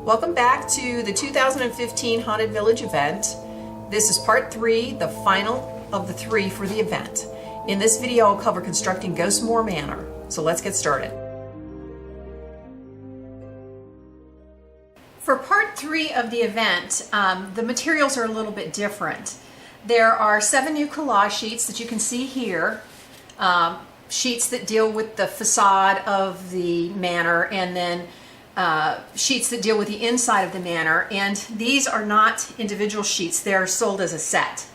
Welcome back to the 2015 Haunted Village event. This is part 3, the final of the 3 for the event. In this video, I'll cover constructing Ghostmore Manor. So let's get started. For part 3 of the event, the materials are a little bit different. There are 7 new collage sheets that you can see here. Sheets that deal with the facade of the manor, and then sheets that deal with the inside of the manor. And these are not individual sheets, they're sold as a set.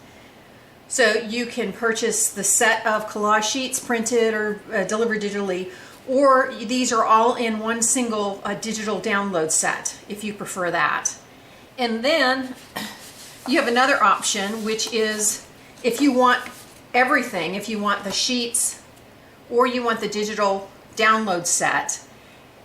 So you can purchase the set of collage sheets printed or delivered digitally, or these are all in one single digital download set if you prefer that. And then you have another option, which is if you want everything, if you want the sheets or you want the digital download set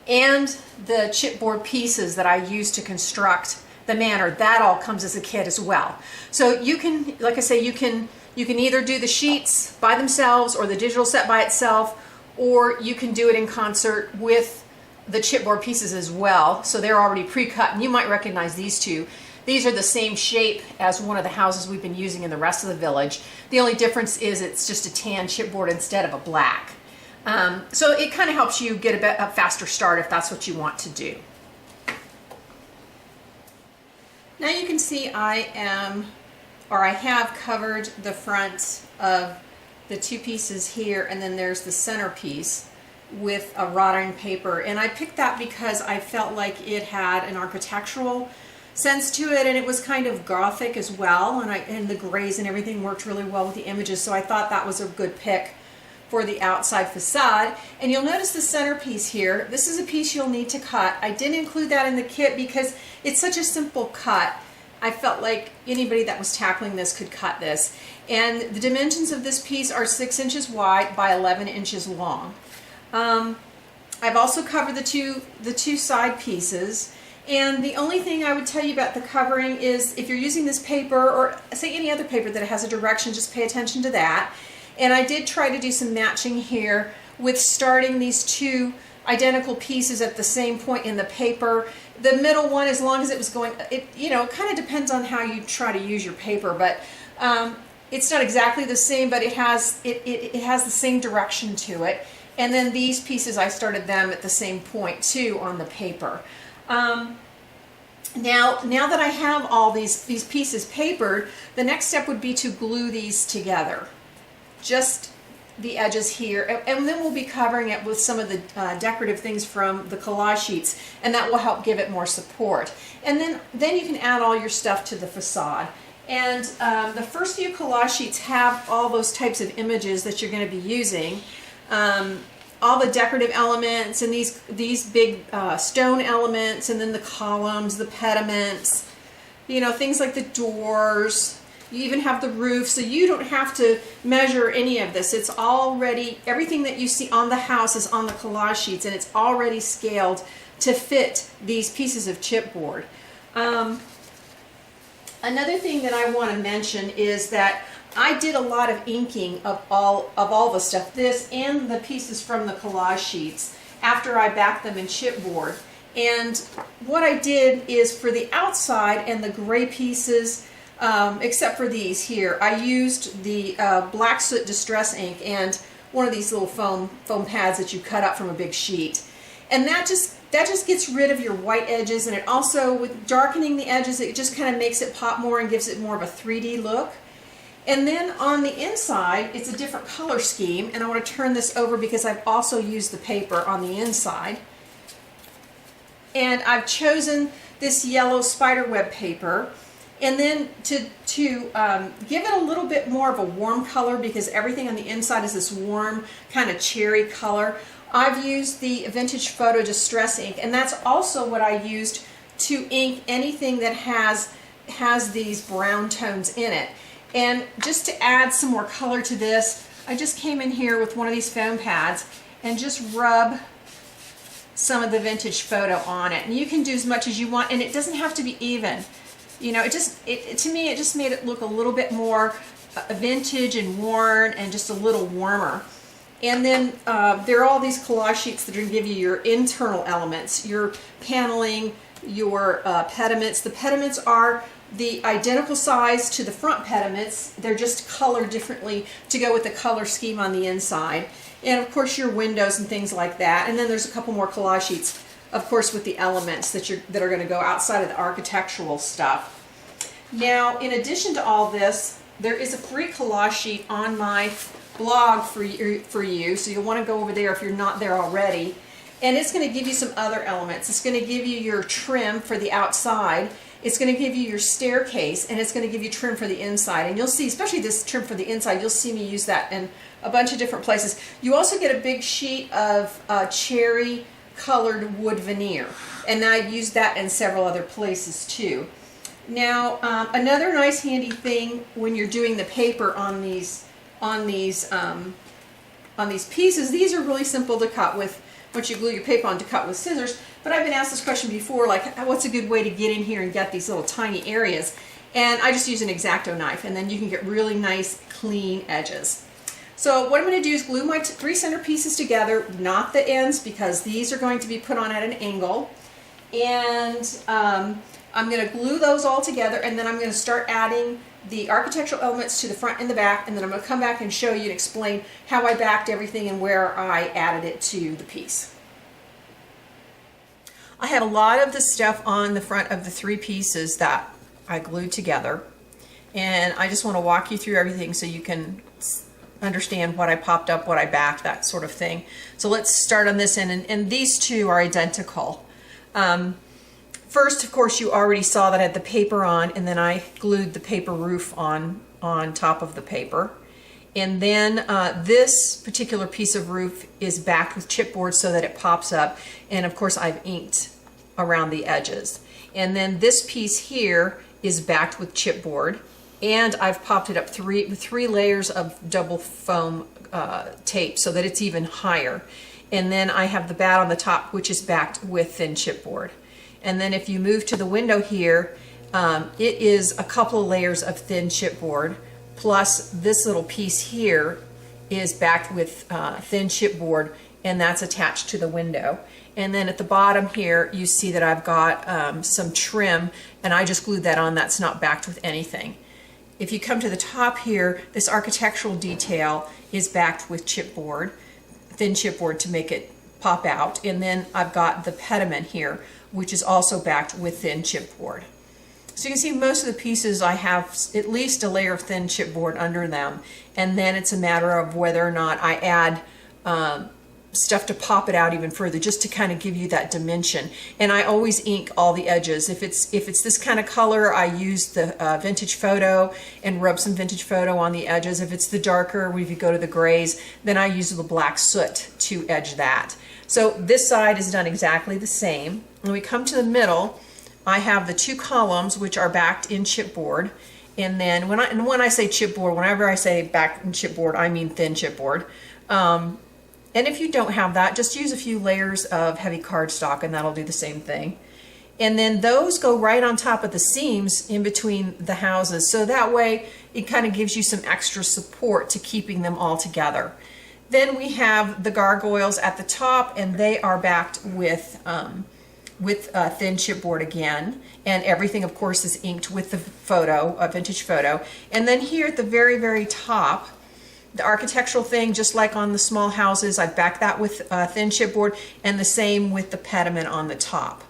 and the chipboard pieces that I use to construct the manor, that all comes as a kit as well. So you can, like I say, you can either do the sheets by themselves or the digital set by itself, or you can do it in concert with the chipboard pieces as well. So they're already pre-cut, and you might recognize these two. These are the same shape as one of the houses we've been using in the rest of the village. The only difference is it's just a tan chipboard instead of a black. So it kind of helps you get a faster start if that's what you want to do. Now you can see I have covered the front of the 2 pieces here, and then there's the centerpiece with a wrought iron paper. And I picked that because I felt like it had an architectural sense to it, and it was kind of gothic as well, and the grays and everything worked really well with the images, so I thought that was a good pick for the outside facade. And you'll notice the centerpiece here. This is a piece you'll need to cut. I didn't include that in the kit because it's such a simple cut. I felt like anybody that was tackling this could cut this. And the dimensions of this piece are 6 inches wide by 11 inches long. I've also covered the two side pieces. And the only thing I would tell you about the covering is if you're using this paper, or say any other paper that has a direction, just pay attention to that. And I did try to do some matching here with starting these 2 identical pieces at the same point in the paper. The middle one, as long as it was going, it kind of depends on how you try to use your paper, but it's not exactly the same, but it has the same direction to it. And then these pieces, I started them at the same point too on the paper. Now that I have all these pieces papered, the next step would be to glue these together. Just the edges here, and then we'll be covering it with some of the decorative things from the collage sheets, and that will help give it more support. And then you can add all your stuff to the facade. And the first few collage sheets have all those types of images that you're going to be using. All the decorative elements and these big stone elements, and then the columns, the pediments, things like the doors. You even have the roof, so you don't have to measure any of this. It's already, everything that you see on the house is on the collage sheets, and it's already scaled to fit these pieces of chipboard. Another thing that I want to mention is that I did a lot of inking of all the stuff, this and the pieces from the collage sheets, after I backed them in chipboard. And what I did is for the outside and the gray pieces, except for these here, I used the black soot distress ink and one of these little foam pads that you cut up from a big sheet. And that just gets rid of your white edges, and it also, with darkening the edges, it just kind of makes it pop more and gives it more of a 3D look. And then on the inside, it's a different color scheme, and I want to turn this over because I've also used the paper on the inside. And I've chosen this yellow spiderweb paper. And then to give it a little bit more of a warm color, because everything on the inside is this warm kind of cherry color, I've used the Vintage Photo Distress ink, and that's also what I used to ink anything that has these brown tones in it. And just to add some more color to this, I just came in here with one of these foam pads and just rub some of the Vintage Photo on it. And you can do as much as you want, and it doesn't have to be even. To me, it just made it look a little bit more vintage and worn and just a little warmer. And then there are all these collage sheets that are going to give you your internal elements, your paneling, your pediments. The pediments are the identical size to the front pediments. They're just colored differently to go with the color scheme on the inside. And of course your windows and things like that. And then there's a couple more collage sheets, of course, with the elements that are going to go outside of the architectural stuff. Now, in addition to all this, there is a free collage sheet on my blog for you, so you'll want to go over there if you're not there already. And it's going to give you some other elements. It's going to give you your trim for the outside. It's going to give you your staircase, and it's going to give you trim for the inside. And you'll see, especially this trim for the inside, you'll see me use that in a bunch of different places. You also get a big sheet of cherry colored wood veneer, and I've used that in several other places too. Now, another nice handy thing when you're doing the paper on these pieces, these are really simple to cut with. Once you glue your paper on, to cut with scissors. But I've been asked this question before, like, what's a good way to get in here and get these little tiny areas? And I just use an X-Acto knife, and then you can get really nice, clean edges. So what I'm going to do is glue my 3 center pieces together, not the ends, because these are going to be put on at an angle. And I'm going to glue those all together, and then I'm going to start adding the architectural elements to the front and the back, and then I'm going to come back and show you and explain how I backed everything and where I added it to the piece. I had a lot of the stuff on the front of the 3 pieces that I glued together, and I just want to walk you through everything so you can understand what I popped up, what I backed, that sort of thing. So let's start on this end, and these two are identical. First, of course, you already saw that I had the paper on, and then I glued the paper roof on top of the paper. And then this particular piece of roof is backed with chipboard so that it pops up. And of course, I've inked around the edges. And then this piece here is backed with chipboard, and I've popped it up with 3 layers of double foam tape so that it's even higher. And then I have the bat on the top, which is backed with thin chipboard. And then if you move to the window here, it is a couple of layers of thin chipboard, plus this little piece here is backed with thin chipboard, and that's attached to the window. And then at the bottom here, you see that I've got some trim, and I just glued that on. That's not backed with anything. If you come to the top here, this architectural detail is backed with chipboard, thin chipboard to make it pop out. And then I've got the pediment here, which is also backed with thin chipboard. So you can see most of the pieces I have at least a layer of thin chipboard under them, and then it's a matter of whether or not I add stuff to pop it out even further, just to kind of give you that dimension. And I always ink all the edges. If it's this kind of color, I use the vintage photo and rub some vintage photo on the edges. If it's the darker, if you go to the grays, then I use the black soot to edge that. So this side is done exactly the same. When we come to the middle, I have the 2 columns which are backed in chipboard. And then when I say chipboard, whenever I say backed in chipboard, I mean thin chipboard. And if you don't have that, just use a few layers of heavy cardstock and that'll do the same thing. And then those go right on top of the seams in between the houses. So that way it kind of gives you some extra support to keeping them all together. Then we have the gargoyles at the top, and they are backed with thin chipboard again, and everything of course is inked with the photo, a vintage photo. And then here at the very, very top, the architectural thing, just like on the small houses, I backed that with thin chipboard, and the same with the pediment on the top.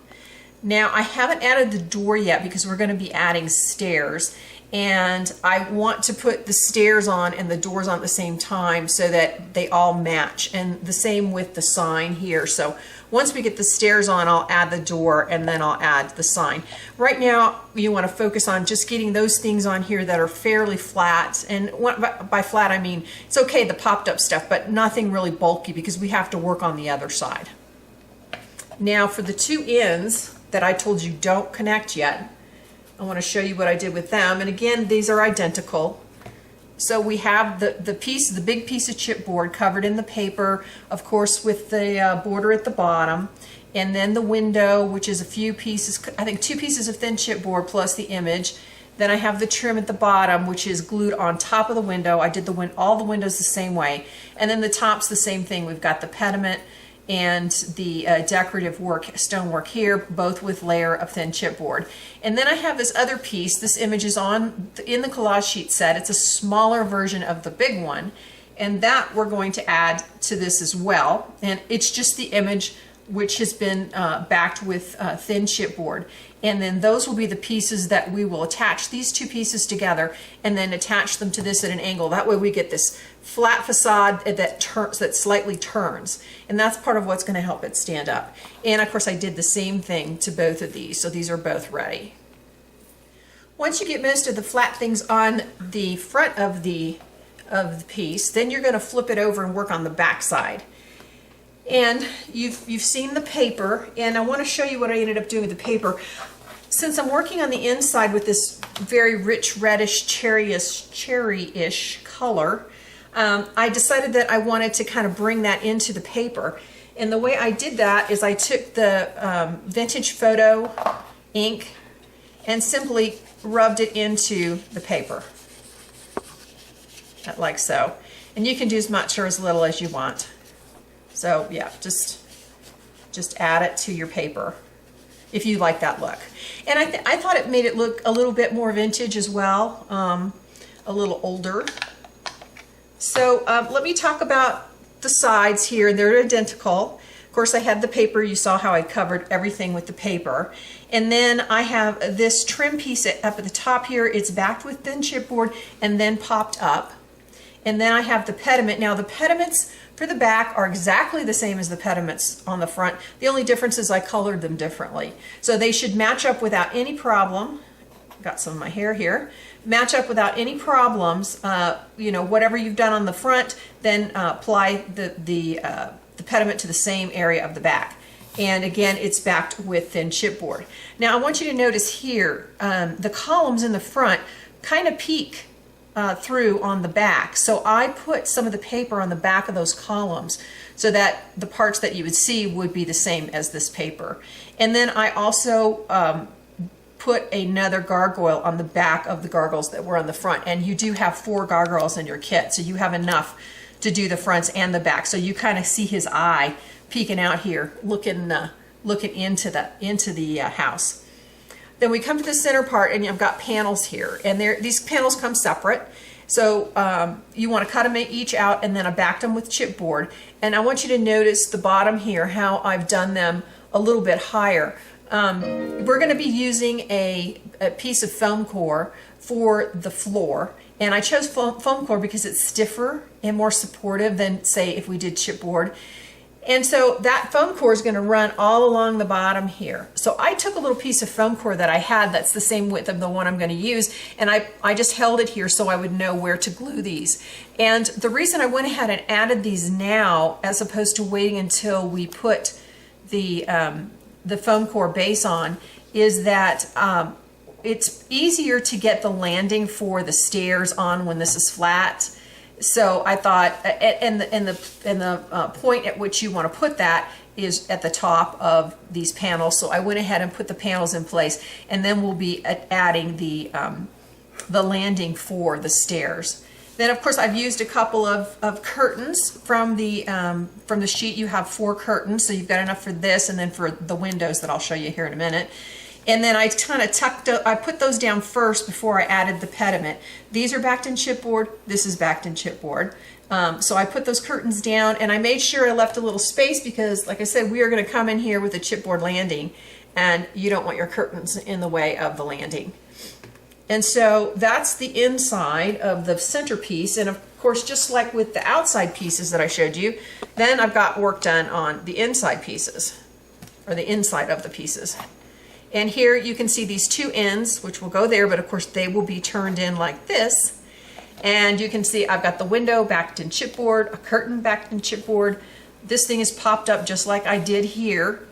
Now I haven't added the door yet because we're going to be adding stairs, and I want to put the stairs on and the doors on at the same time so that they all match, and the same with the sign here. So once we get the stairs on, I'll add the door and then I'll add the sign. Right now you want to focus on just getting those things on here that are fairly flat, and by flat I mean it's okay the popped up stuff, but nothing really bulky because we have to work on the other side. Now for the 2 ends that I told you don't connect yet, I want to show you what I did with them. And again, these are identical. So we have the big piece of chipboard covered in the paper, of course, with the border at the bottom, and then the window, which is a few pieces, I think 2 pieces of thin chipboard plus the image. Then I have the trim at the bottom, which is glued on top of the window. I did all the windows the same way. And then the top's the same thing. We've got the pediment and the decorative work, stonework here, both with layer of thin chipboard. And then I have this other piece. This image is in the collage sheet set. It's a smaller version of the big one, and that we're going to add to this as well. And it's just the image which has been backed with thin chipboard. And then those will be the pieces that we will attach these two pieces together and then attach them to this at an angle. That way we get this flat facade that slightly turns. And that's part of what's going to help it stand up. And of course I did the same thing to both of these, so these are both ready. Once you get most of the flat things on the front of the piece, then you're going to flip it over and work on the back side. And you've seen the paper, and I want to show you what I ended up doing with the paper. Since I'm working on the inside with this very rich reddish cherry-ish color, I decided that I wanted to kind of bring that into the paper. And the way I did that is I took the vintage photo ink and simply rubbed it into the paper, like so. And you can do as much or as little as you want. So yeah, just add it to your paper if you like that look. And I thought it made it look a little bit more vintage as well, a little older. So let me talk about the sides here. They're identical. Of course, I had the paper. You saw how I covered everything with the paper. And then I have this trim piece up at the top here. It's backed with thin chipboard and then popped up. And then I have the pediment. Now the pediments for the back are exactly the same as the pediments on the front. The only difference is I colored them differently. So they should match up without any problem. Got some of my hair here. Match up without any problems. You know, whatever you've done on the front, then apply the pediment to the same area of the back. And again, it's backed with thin chipboard. Now I want you to notice here, the columns in the front kind of peek through on the back. So I put some of the paper on the back of those columns so that the parts that you would see would be the same as this paper. And then I also put another gargoyle on the back of the gargoyles that were on the front. And you do have 4 gargoyles in your kit, so you have enough to do the fronts and the back. So you kind of see his eye peeking out here, looking into the house. Then we come to the center part, and I've got panels here, and these panels come separate. So you want to cut them each out, and then I backed them with chipboard. And I want you to notice the bottom here, how I've done them a little bit higher. We're going to be using a piece of foam core for the floor, and I chose foam core because it's stiffer and more supportive than, say, if we did chipboard. And so that foam core is going to run all along the bottom here. So I took a little piece of foam core that I had that's the same width of the one I'm going to use, and I just held it here so I would know where to glue these. And the reason I went ahead and added these now as opposed to waiting until we put the foam core base on is that it's easier to get the landing for the stairs on when this is flat. So I thought, and the point at which you want to put that is at the top of these panels. So I went ahead and put the panels in place, and then we'll be adding the landing for the stairs. Then of course I've used a couple of curtains from the sheet. You have 4 curtains, so you've got enough for this, and then for the windows that I'll show you here in a minute. And then I kind of I put those down first before I added the pediment. These are backed in chipboard, this is backed in chipboard. So I put those curtains down, and I made sure I left a little space because, like I said, we are going to come in here with a chipboard landing, and you don't want your curtains in the way of the landing. And so that's the inside of the centerpiece. And of course, just like with the outside pieces that I showed you, then I've got work done on the inside pieces, or the inside of the pieces. And here you can see these 2 ends, which will go there, but of course they will be turned in like this. And you can see I've got the window backed in chipboard, a curtain backed in chipboard. This thing is popped up just like I did here.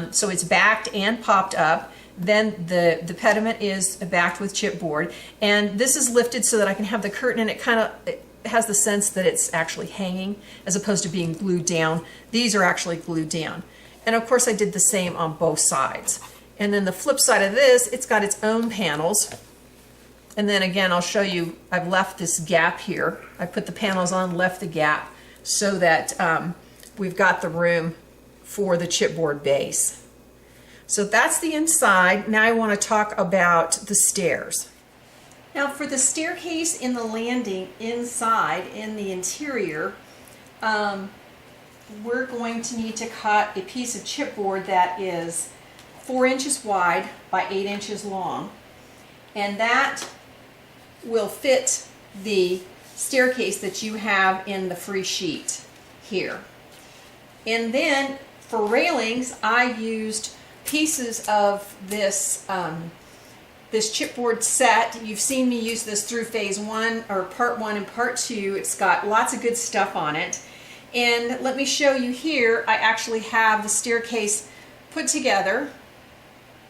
So it's backed and popped up. Then the pediment is backed with chipboard. And this is lifted so that I can have the curtain, and it has the sense that it's actually hanging as opposed to being glued down. These are actually glued down. And of course I did the same on both sides. And then the flip side of this, it's got its own panels. And then again, I'll show you, I've left this gap here. I put the panels on, left the gap so that we've got the room for the chipboard base. So that's the inside. Now I want to talk about the stairs. Now for the staircase in the landing inside, in the interior, we're going to need to cut a piece of chipboard that is 4 inches wide by 8 inches long, and that will fit the staircase that you have in the free sheet here. And then for railings, I used pieces of this this chipboard set. You've seen me use this through phase 1 or part 1 and part 2. It's got lots of good stuff on it. And let me show you here, I actually have the staircase put together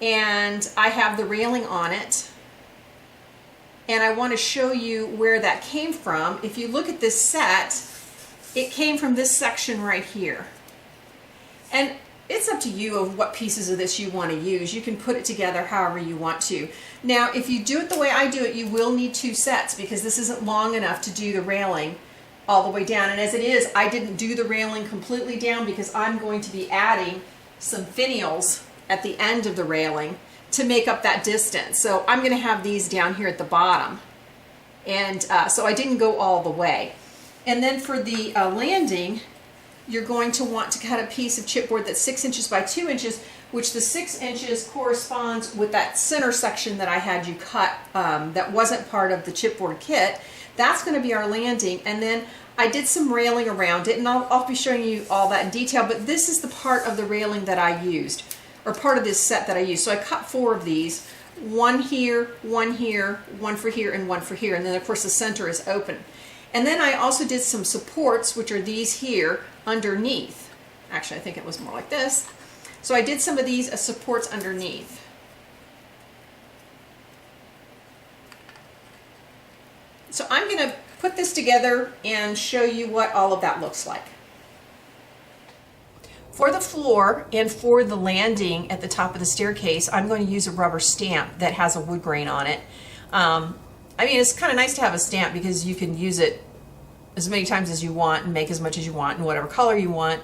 and I have the railing on it. And I want to show you where that came from. If you look at this set, it came from this section right here. And it's up to you of what pieces of this you want to use. You can put it together however you want to. Now, if you do it the way I do it, you will need 2 sets because this isn't long enough to do the railing all the way down. And as it is, I didn't do the railing completely down because I'm going to be adding some finials at the end of the railing to make up that distance. So I'm going to have these down here at the bottom. And so I didn't go all the way. And then for the landing, you're going to want to cut a piece of chipboard that's 6 inches by 2 inches, which the 6 inches corresponds with that center section that I had you cut that wasn't part of the chipboard kit. That's going to be our landing. And then I did some railing around it, and I'll be showing you all that in detail, but this is the part of the railing that I used, or part of this set that I used. So I cut 4 of these, 1 here, 1 here, 1 for here, and 1 for here. And then of course the center is open. And then I also did some supports, which are these here underneath. Actually, I think it was more like this. So I did some of these as supports underneath. So I'm going to put this together and show you what all of that looks like. For the floor and for the landing at the top of the staircase, I'm going to use a rubber stamp that has a wood grain on it. I mean, it's kind of nice to have a stamp because you can use it as many times as you want and make as much as you want in whatever color you want.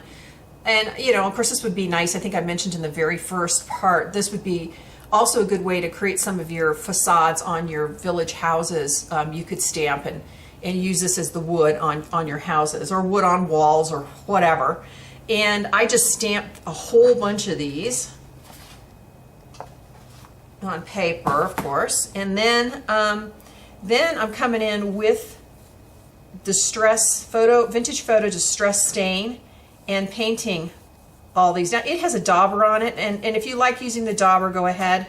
And, you know, of course, this would be nice. I think I mentioned in the very first part, this would be also a good way to create some of your facades on your village houses. You could stamp and use this as the wood on your houses, or wood on walls, or whatever. And I just stamped a whole bunch of these on paper, of course. And then I'm coming in with vintage photo distress stain and painting all these. Now it has a dauber on it, and if you like using the dauber, go ahead.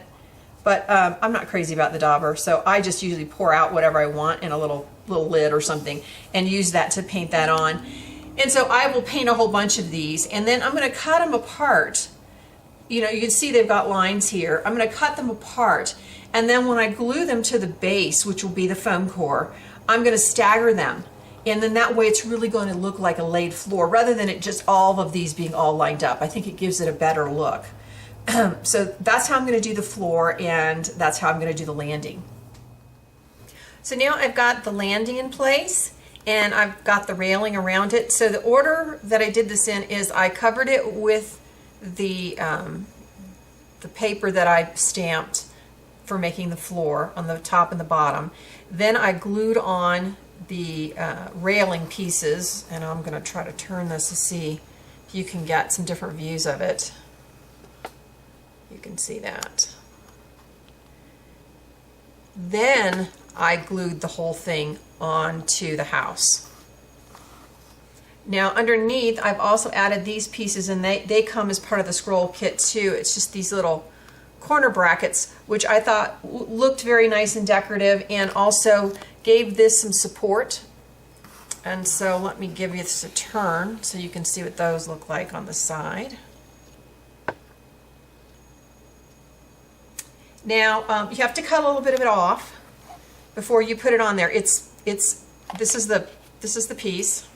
But I'm not crazy about the dauber, so I just usually pour out whatever I want in a little lid or something and use that to paint that on. And so I will paint a whole bunch of these, and then I'm going to cut them apart. You know, you can see they've got lines here. I'm going to cut them apart, and then when I glue them to the base, which will be the foam core, I'm going to stagger them. And then that way it's really going to look like a laid floor rather than it just all of these being all lined up. I think it gives it a better look. So that's how I'm going to do the floor, and that's how I'm going to do the landing. So now I've got the landing in place, and I've got the railing around it. So the order that I did this in is I covered it with the paper that I stamped for making the floor on the top and the bottom. Then I glued on the railing pieces, and I'm going to try to turn this to see if you can get some different views of it. You can see that. Then I glued the whole thing onto the house. Now underneath I've also added these pieces, and they come as part of the scroll kit too. It's just these little corner brackets, which I thought looked very nice and decorative, and also gave this some support. And so let me give you this a turn so you can see what those look like on the side. Now you have to cut a little bit of it off before you put it on there. This is the piece,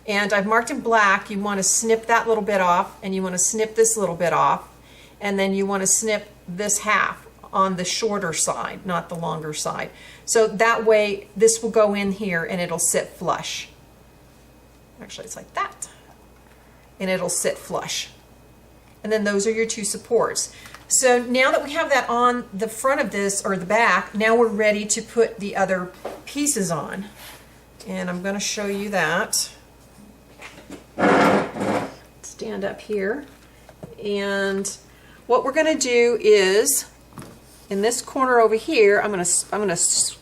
and I've marked in black. You want to snip that little bit off, and you want to snip this little bit off, and then you want to snip this half on the shorter side, not the longer side. So that way this will go in here and it'll sit flush. Actually, it's like that. and it'll sit flush. And then those are your two supports. So now that we have that on the front of this, or the back, now we're ready to put the other pieces on. And I'm going to show you that. Stand up here. And what we're going to do is, in this corner over here, I'm going to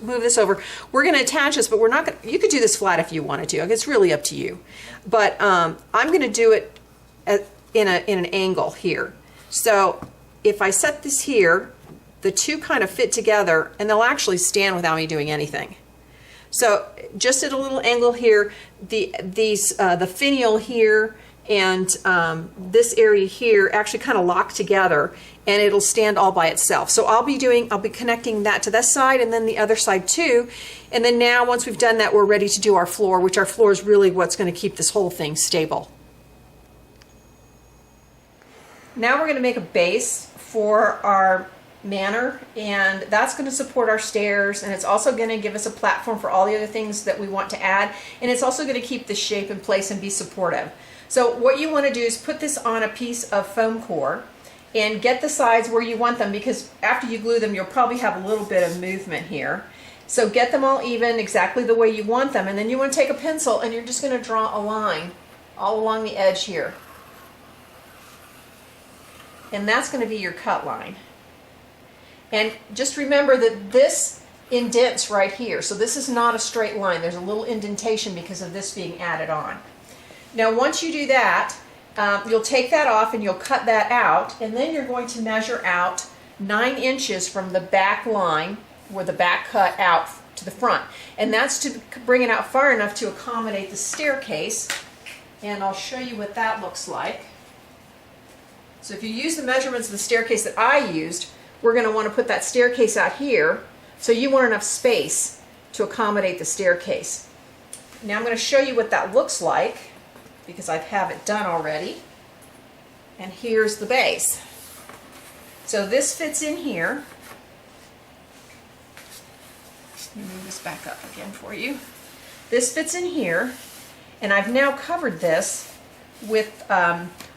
move this over. We're going to attach this, but we're not going to, you could do this flat if you wanted to. It's really up to you. But I'm going to do it in an angle here. So if I set this here, the two kind of fit together, and they'll actually stand without me doing anything. So just at a little angle here, the finial here and this area here actually kind of lock together, and it'll stand all by itself. So I'll be connecting that to this side and then the other side too. And then now once we've done that, we're ready to do our floor, which our floor is really what's going to keep this whole thing stable. Now we're going to make a base for our manor, and that's going to support our stairs, and it's also going to give us a platform for all the other things that we want to add, and it's also going to keep the shape in place and be supportive. So what you want to do is put this on a piece of foam core and get the sides where you want them, because after you glue them you'll probably have a little bit of movement here. So get them all even exactly the way you want them, and then you want to take a pencil and you're just going to draw a line all along the edge here. And that's going to be your cut line. And just remember that this indents right here. So this is not a straight line. There's a little indentation because of this being added on. Now once you do that, you'll take that off and you'll cut that out. And then you're going to measure out 9 inches from the back line where the back cut out to the front. And that's to bring it out far enough to accommodate the staircase. And I'll show you what that looks like. So if you use the measurements of the staircase that I used, we're going to want to put that staircase out here, so you want enough space to accommodate the staircase. Now I'm going to show you what that looks like, because I have it done already. And here's the base. So this fits in here. Let me move this back up again for you. This fits in here, and I've now covered this with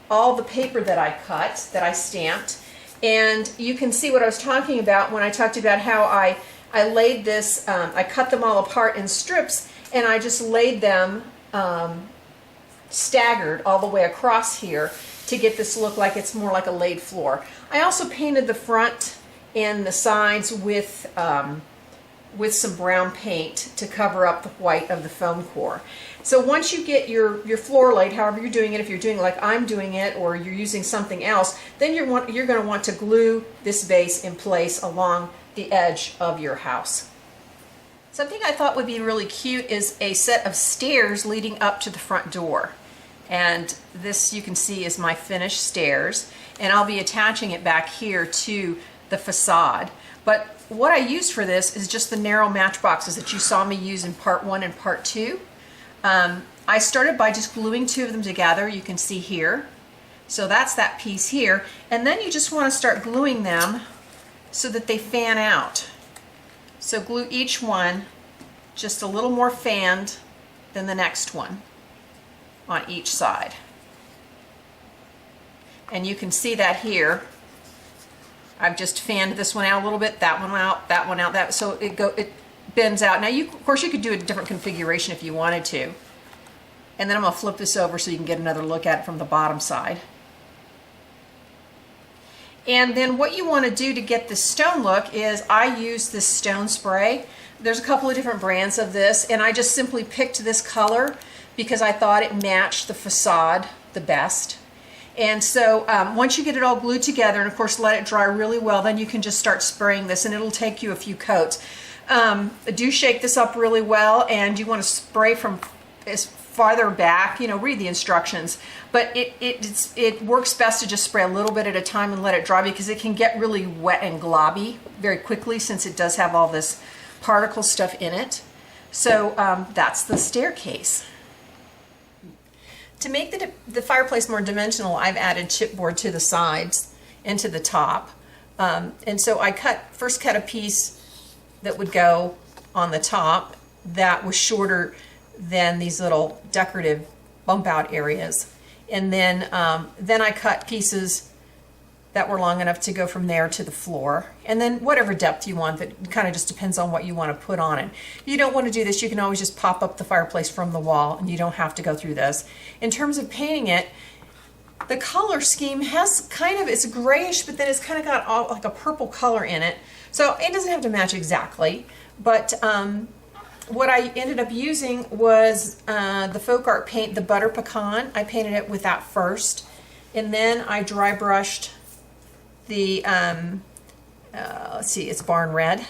all the paper that I cut, that I stamped. And you can see what I was talking about when I talked about how I laid this, I cut them all apart in strips, and I just laid them staggered all the way across here to get this look like it's more like a laid floor. I also painted the front and the sides with some brown paint to cover up the white of the foam core. So once you get your floor laid, however you're doing it, if you're doing it like I'm doing it, or you're using something else, then you're going to want to glue this base in place along the edge of your house. Something I thought would be really cute is a set of stairs leading up to the front door. And this, you can see, is my finished stairs, and I'll be attaching it back here to the facade. But what I used for this is just the narrow matchboxes that you saw me use in part 1 and part 2. I started by just gluing 2 of them together, you can see here. So that's that piece here. And then you just want to start gluing them so that they fan out. So glue each one just a little more fanned than the next one on each side. And you can see that here. I've just fanned this one out a little bit, that one out, that one out, that, so it bends out. Now of course you could do a different configuration if you wanted to. And then I'm going to flip this over so you can get another look at it from the bottom side. And then what you want to do to get the stone look is I use this stone spray. There's a couple of different brands of this, and I just simply picked this color because I thought it matched the facade the best. And so once you get it all glued together, and of course let it dry really well, then you can just start spraying this, and it'll take you a few coats. Do shake this up really well, and you want to spray from as farther back, you know, read the instructions, but it works best to just spray a little bit at a time and let it dry, because it can get really wet and globby very quickly since it does have all this particle stuff in it. So that's the staircase. To make the fireplace more dimensional, I've added chipboard to the sides and to the top. And so I first cut a piece that would go on the top that was shorter than these little decorative bump out areas. And then I cut pieces that were long enough to go from there to the floor. And then whatever depth you want, that kind of just depends on what you want to put on it. If you don't want to do this, you can always just pop up the fireplace from the wall and you don't have to go through this. In terms of painting it, the color scheme has kind of, it's grayish, but then it's kind of got all, like a purple color in it. So it doesn't have to match exactly, but what I ended up using was the folk art paint, the butter pecan. I painted it with that first, and then I dry brushed the, let's see, it's barn red.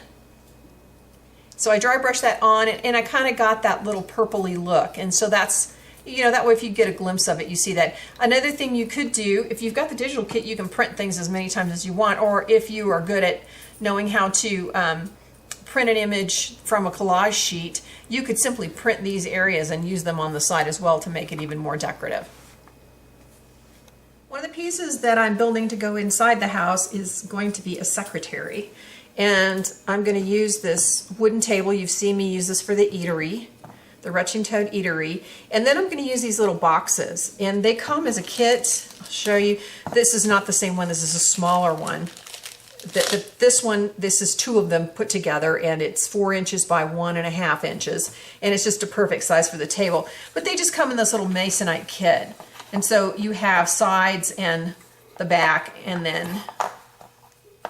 So I dry brushed that on, and I kind of got that little purpley look, and so that's, you know, that way if you get a glimpse of it, you see that. Another thing you could do, if you've got the digital kit, you can print things as many times as you want, or if you are good at knowing how to print an image from a collage sheet, you could simply print these areas and use them on the side as well to make it even more decorative. One of the pieces that I'm building to go inside the house is going to be a secretary. And I'm going to use this wooden table. You've seen me use this for the eatery, the Retching Toad Eatery. And then I'm going to use these little boxes. And they come as a kit. I'll show you. This is not the same one. This is a smaller one. This one, this is two of them put together, and it's 4 inches by 1.5 inches. And it's just a perfect size for the table. But they just come in this little masonite kit. And so you have sides and the back, and then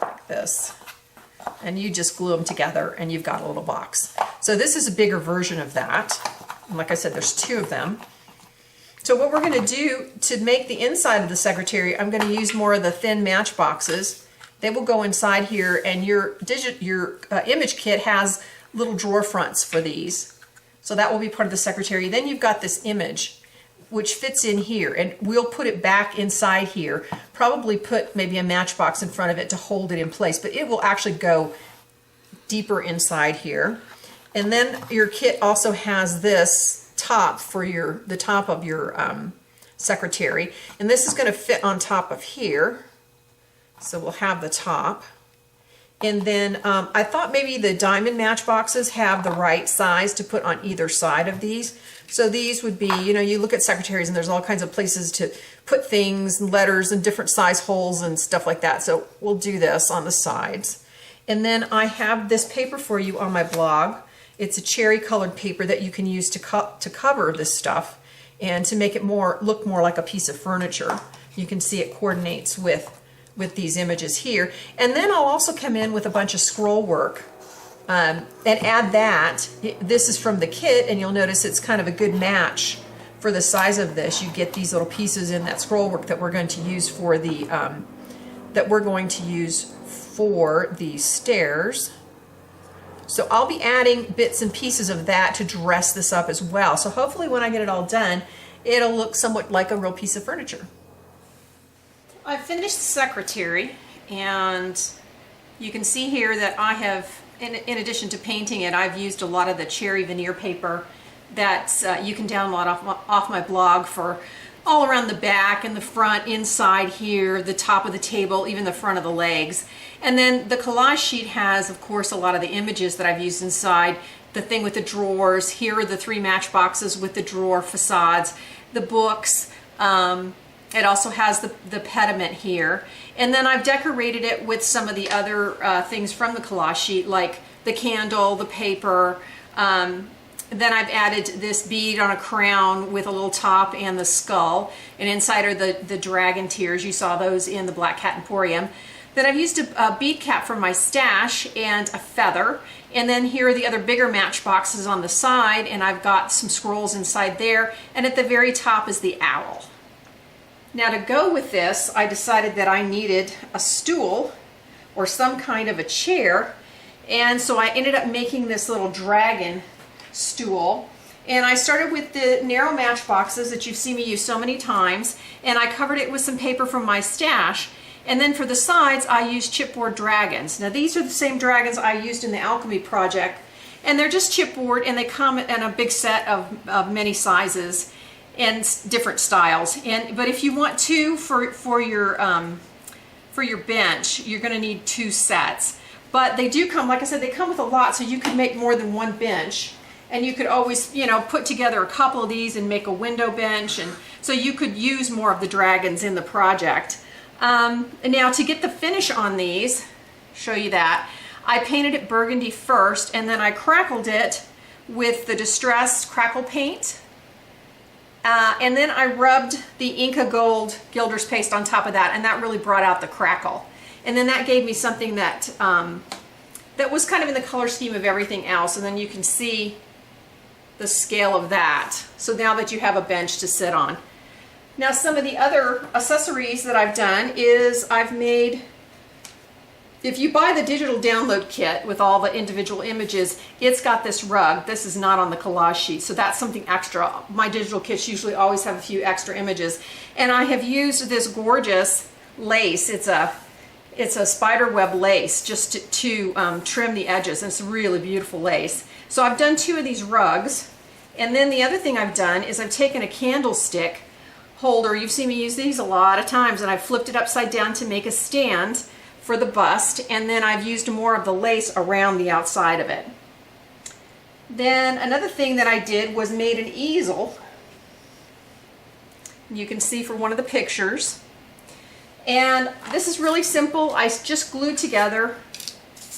like this. And you just glue them together and you've got a little box. So this is a bigger version of that. And like I said, there's 2 of them. So what we're going to do to make the inside of the secretary, I'm going to use more of the thin match boxes. They will go inside here, and your image kit has little drawer fronts for these. So that will be part of the secretary. Then you've got this image, which fits in here, and we'll put it back inside here. Probably put maybe a matchbox in front of it to hold it in place, but it will actually go deeper inside here. And then your kit also has this top for the top of your secretary, and this is going to fit on top of here. So we'll have the top. And then I thought maybe the diamond matchboxes have the right size to put on either side of these. So these would be, you know, you look at secretaries and there's all kinds of places to put things and letters and different size holes and stuff like that. So we'll do this on the sides. And then I have this paper for you on my blog. It's a cherry colored paper that you can use to cover this stuff and to make it look more like a piece of furniture. You can see it coordinates with these images here. And then I'll also come in with a bunch of scroll work and add that. This is from the kit, and you'll notice it's kind of a good match for the size of this. You get these little pieces in that scroll work that we're going to use for the stairs. So I'll be adding bits and pieces of that to dress this up as well. So hopefully when I get it all done, it'll look somewhat like a real piece of furniture. I've finished the secretary, and you can see here that I have, in addition to painting it, I've used a lot of the cherry veneer paper that you can download off my blog for all around the back and the front, inside here, the top of the table, even the front of the legs. And then the collage sheet has, of course, a lot of the images that I've used inside. The thing with the drawers, here are the 3 matchboxes with the drawer facades, the books. It also has the pediment here. And then I've decorated it with some of the other things from the collage sheet, like the candle, the paper. Then I've added this bead on a crown with a little top and the skull. And inside are the dragon tears. You saw those in the Black Cat Emporium. Then I've used a bead cap from my stash and a feather. And then here are the other bigger matchboxes on the side, and I've got some scrolls inside there. And at the very top is the owl. Now to go with this, I decided that I needed a stool or some kind of a chair. And so I ended up making this little dragon stool. And I started with the narrow matchboxes that you've seen me use so many times. And I covered it with some paper from my stash. And then for the sides, I used Chipboard Dragons. Now these are the same dragons I used in the alchemy project. And they're just chipboard, and they come in a big set of many sizes and different styles. But if you want 2 for your bench, you're going to need 2 sets. But they do come, like I said, they come with a lot, so you could make more than 1 bench. And you could always, you know, put together a couple of these and make a window bench. And So you could use more of the dragons in the project. And now to get the finish on these, show you that, I painted it burgundy first, and then I crackled it with the distressed crackle paint. And then I rubbed the Inca Gold Gilder's Paste on top of that, and that really brought out the crackle. And then that gave me something that that was kind of in the color scheme of everything else, and then you can see the scale of that. So now that you have a bench to sit on. Now some of the other accessories that I've done is I've made, if you buy the digital download kit with all the individual images, it's got this rug. This is not on the collage sheet, so that's something extra. My digital kits usually always have a few extra images. And I have used this gorgeous lace. It's a spider web lace just to trim the edges, and it's a really beautiful lace. So I've done 2 of these rugs, and then the other thing I've done is I've taken a candlestick holder. You've seen me use these a lot of times, and I've flipped it upside down to make a stand for the bust, and then I've used more of the lace around the outside of it. Then another thing that I did was made an easel. You can see for one of the pictures. And this is really simple. I just glued together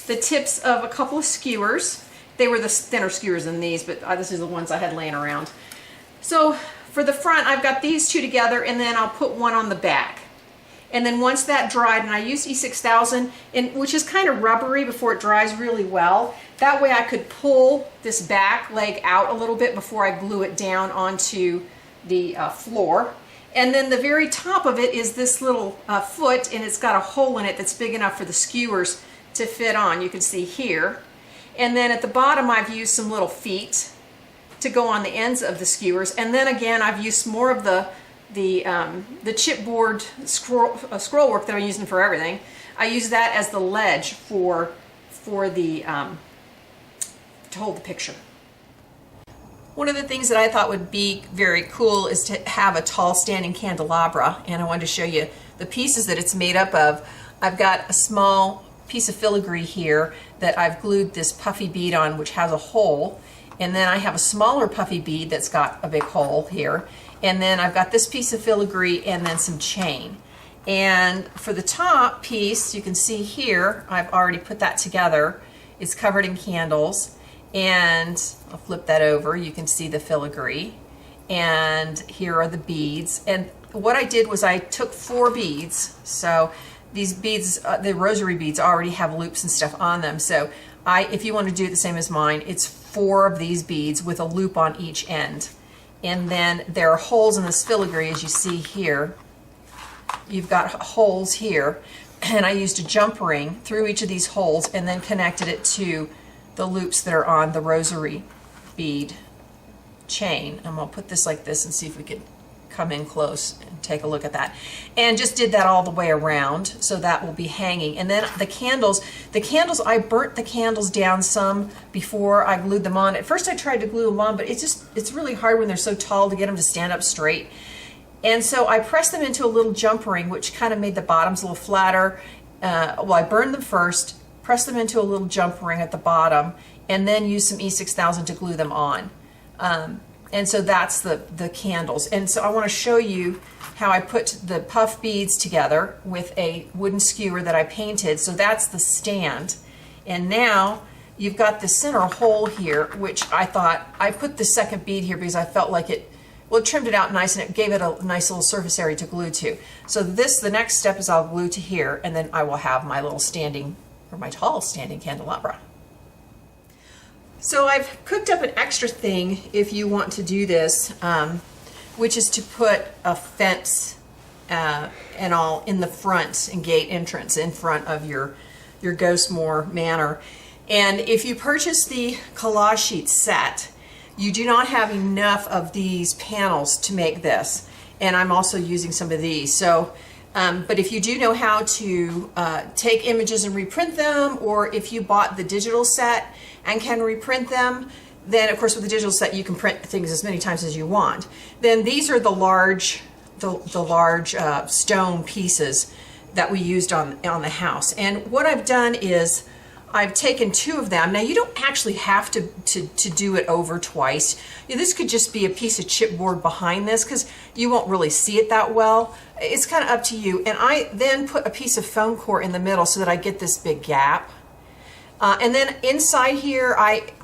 the tips of a couple of skewers. They were the thinner skewers than these, but this is the ones I had laying around. So for the front, I've got these 2 together, and then I'll put one on the back. And then once that dried, and I used E6000, which is kind of rubbery before it dries really well, that way I could pull this back leg out a little bit before I glue it down onto the floor. And then the very top of it is this little foot, and it's got a hole in it that's big enough for the skewers to fit on. You can see here. And then at the bottom, I've used some little feet to go on the ends of the skewers. And then again, I've used more of the chipboard scroll work that I'm using for everything. I use that as the ledge for the to hold the picture. One of the things that I thought would be very cool is to have a tall standing candelabra, and I wanted to show you the pieces that it's made up of. I've got a small piece of filigree here that I've glued this puffy bead on, which has a hole, and then I have a smaller puffy bead that's got a big hole here, and then I've got this piece of filigree and then some chain. And for the top piece, you can see here, I've already put that together. It's covered in candles. And I'll flip that over, you can see the filigree, and here are the beads. And what I did was I took 4 beads. So these beads, the rosary beads, already have loops and stuff on them. So if you want to do it the same as mine, it's 4 of these beads with a loop on each end. And then there are holes in this filigree, as you see here. You've got holes here, and I used a jump ring through each of these holes and then connected it to the loops that are on the rosary bead chain. And I'll put this like this and see if we could come in close and take a look at that. And just did that all the way around, so that will be hanging. And then the candles, I burnt the candles down some before I glued them on. At first I tried to glue them on, but it's really hard when they're so tall to get them to stand up straight. And so I pressed them into a little jump ring, which kind of made the bottoms a little flatter. Well, I burned them first, press them into a little jump ring at the bottom, and then use some E6000 to glue them on. And so that's the candles. And so I want to show you how I put the puff beads together with a wooden skewer that I painted. So that's the stand. And now you've got the center hole here, which I thought, I put the second bead here because I felt like it trimmed it out nice, and it gave it a nice little surface area to glue to. So the next step is I'll glue to here, and then I will have my little standing, or my tall standing candelabra. So I've cooked up an extra thing if you want to do this, which is to put a fence and all in the front and gate entrance in front of your Ghostmore Manor. And if you purchase the collage sheet set, you do not have enough of these panels to make this. And I'm also using some of these. So, but if you do know how to take images and reprint them, or if you bought the digital set and can reprint them, then of course with the digital set you can print things as many times as you want. Then these are the large stone pieces that we used on the house. And what I've done is I've taken 2 of them. Now you don't actually have to do it over twice. This could just be a piece of chipboard behind this because you won't really see it that well. It's kind of up to you. And I then put a piece of foam core in the middle so that I get this big gap. And then inside here,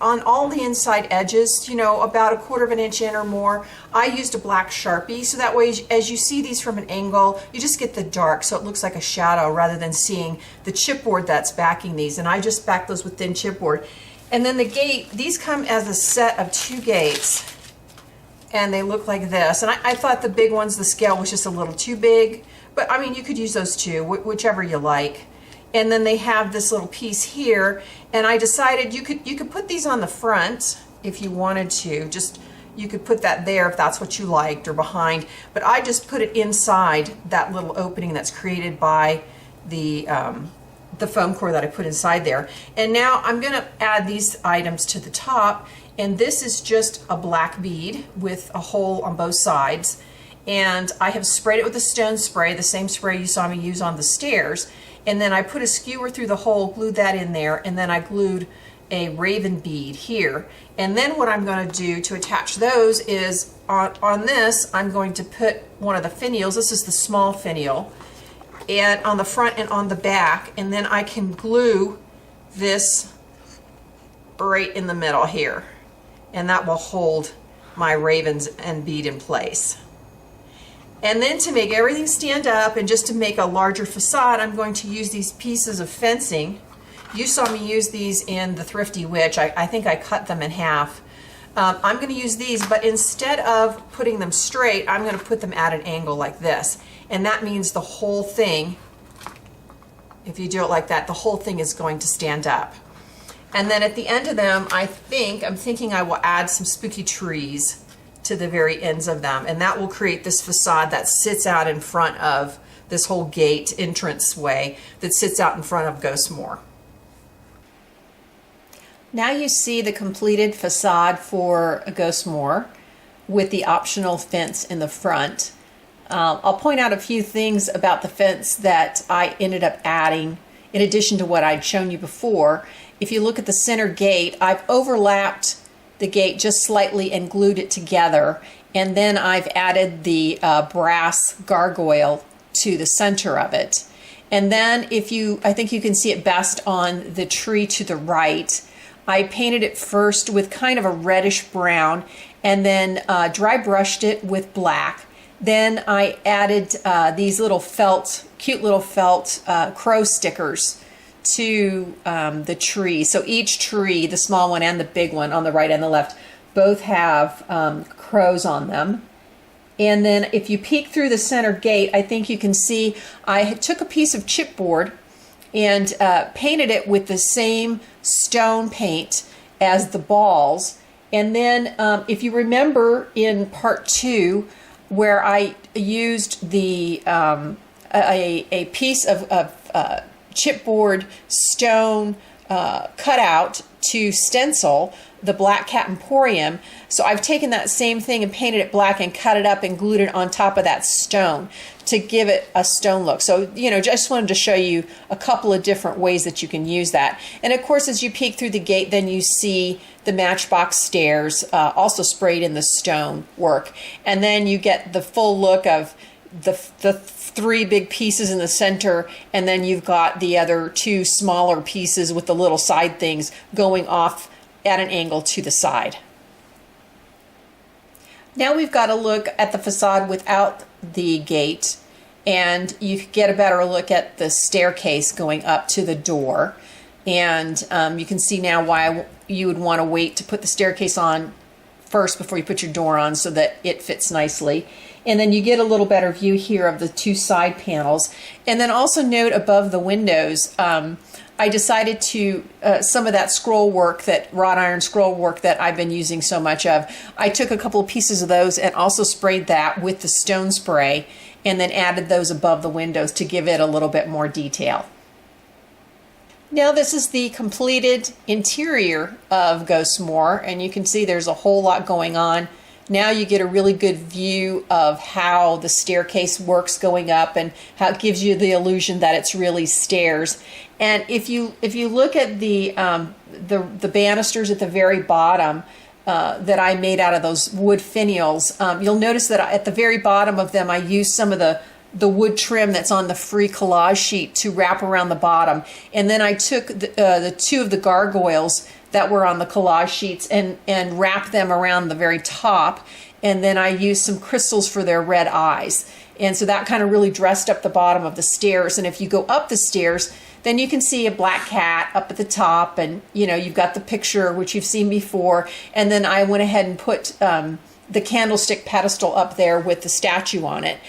on all the inside edges, about 1/4 inch in or more, I used a black Sharpie. So that way, as you see these from an angle, you just get the dark so it looks like a shadow rather than seeing the chipboard that's backing these. And I just back those with thin chipboard. And then the gate, these come as a set of 2 gates. And they look like this. And I thought the big ones, the scale was just a little too big. But I mean, you could use those too, whichever you like. And then they have this little piece here, and I decided you could put these on the front if you wanted to. Just you could put that there if that's what you liked, or behind. But I just put it inside that little opening that's created by the foam core that I put inside there. And now I'm going to add these items to the top, and this is just a black bead with a hole on both sides. And I have sprayed it with a stone spray, the same spray you saw me use on the stairs. And then I put a skewer through the hole, glued that in there, and then I glued a raven bead here. And then what I'm going to do to attach those is on this, I'm going to put one of the finials. This is the small finial, and on the front and on the back. And then I can glue this right in the middle here. And that will hold my ravens and bead in place. And then to make everything stand up and just to make a larger facade, I'm going to use these pieces of fencing. You saw me use these in the Thrifty Witch. I think I cut them in half. I'm going to use these, but instead of putting them straight, I'm going to put them at an angle like this. And that means the whole thing, if you do it like that, the whole thing is going to stand up. And then at the end of them, I'm thinking I will add some spooky trees to the very ends of them, and that will create this facade that sits out in front of this whole gate entrance way that sits out in front of Ghostmore. Now you see the completed facade for Ghostmore with the optional fence in the front. I'll point out a few things about the fence that I ended up adding in addition to what I'd shown you before. If you look at the center gate, I've overlapped the gate just slightly and glued it together, and then I've added the brass gargoyle to the center of it. And then I think you can see it best on the tree to the right. I painted it first with kind of a reddish brown, and then dry brushed it with black. Then I added these little cute little felt crow stickers to the tree. So each tree, the small one and the big one on the right and the left, both have crows on them. And then if you peek through the center gate, I think you can see I took a piece of chipboard and painted it with the same stone paint as the balls. And then if you remember in part 2 where I used the a piece of chipboard stone cutout to stencil the Black Cat Emporium. So I've taken that same thing and painted it black and cut it up and glued it on top of that stone to give it a stone look. So, just wanted to show you a couple of different ways that you can use that. And of course, as you peek through the gate, then you see the matchbox stairs also sprayed in the stone work. And then you get the full look of the 3 big pieces in the center, and then you've got the other 2 smaller pieces with the little side things going off at an angle to the side. Now we've got a look at the facade without the gate, and you get a better look at the staircase going up to the door. And you can see now why you would want to wait to put the staircase on first before you put your door on so that it fits nicely. And then you get a little better view here of the 2 side panels. And then also note above the windows, I decided to, some of that scroll work, that wrought iron scroll work that I've been using so much of, I took a couple of pieces of those and also sprayed that with the stone spray and then added those above the windows to give it a little bit more detail. Now this is the completed interior of Ghostmore, and you can see there's a whole lot going on now you get a really good view of how the staircase works going up, and how it gives you the illusion that it's really stairs. And if you look at the banisters at the very bottom that I made out of those wood finials, you'll notice that at the very bottom of them I used some of the wood trim that's on the free collage sheet to wrap around the bottom. And then I took the two of the gargoyles that were on the collage sheets and wrapped them around the very top. And then I used some crystals for their red eyes. And so that kind of really dressed up the bottom of the stairs. And if you go up the stairs, then you can see a black cat up at the top, and you've got the picture, which you've seen before. And then I went ahead and put the candlestick pedestal up there with the statue on it.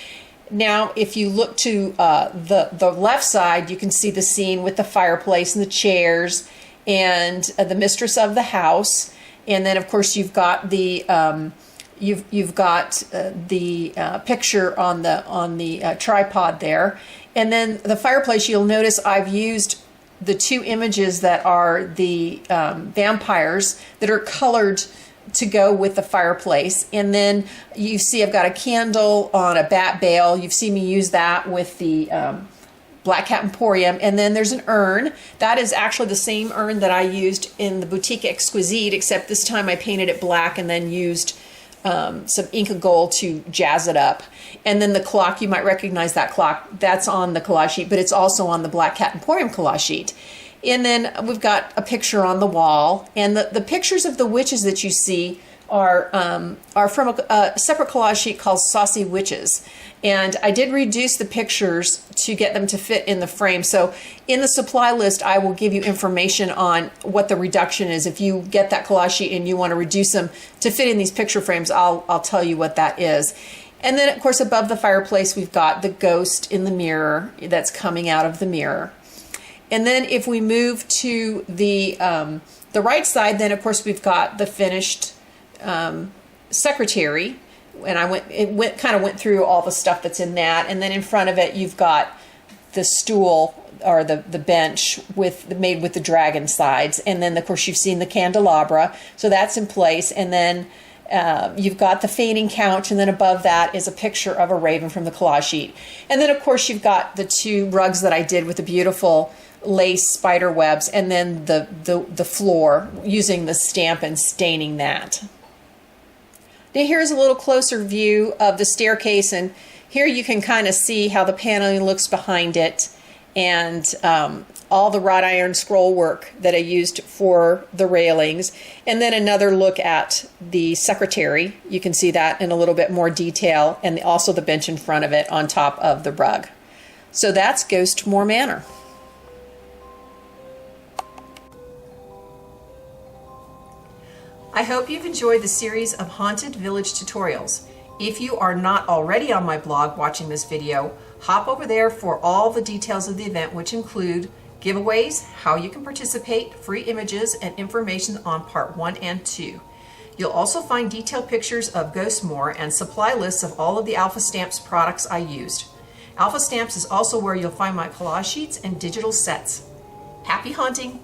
Now, if you look to the left side, you can see the scene with the fireplace and the chairs and the mistress of the house. And then, of course, you've got the picture on the tripod there. And then the fireplace, you'll notice I've used the two images that are the vampires that are colored to go with the fireplace. And then you see I've got a candle on a bat bale. You've seen me use that with the Black Cat Emporium. And then there's an urn. That is actually the same urn that I used in the Boutique Exquisite, except this time I painted it black and then used some Inca Gold to jazz it up. And then the clock, you might recognize that clock. That's on the collage sheet, but it's also on the Black Cat Emporium collage sheet. And then we've got a picture on the wall. And the pictures of the witches that you see are from a separate collage sheet called Saucy Witches. And I did reduce the pictures to get them to fit in the frame. So in the supply list, I will give you information on what the reduction is. If you get that collage sheet and you want to reduce them to fit in these picture frames, I'll tell you what that is. And then, of course, above the fireplace, we've got the ghost in the mirror that's coming out of the mirror. And then if we move to the right side, then, of course, we've got the finished secretary. And kind of went through all the stuff that's in that. And then in front of it, you've got the stool, or the bench made with the dragon sides. And then, of course, you've seen the candelabra. So that's in place. And then you've got the fainting couch. And then above that is a picture of a raven from the collage sheet. And then, of course, you've got the two rugs that I did with the beautiful lace spider webs. And then the floor, using the stamp and staining that. Now here's a little closer view of the staircase, and here you can kind of see how the paneling looks behind it, and all the wrought iron scroll work that I used for the railings. And then another look at the secretary. You can see that in a little bit more detail, and also the bench in front of it on top of the rug. So that's Ghostmore Manor. I hope you've enjoyed the series of Haunted Village tutorials. If you are not already on my blog watching this video, hop over there for all the details of the event, which include giveaways, how you can participate, free images, and information on part 1 and 2. You'll also find detailed pictures of Ghostmore and supply lists of all of the Alpha Stamps products I used. Alpha Stamps is also where you'll find my collage sheets and digital sets. Happy haunting!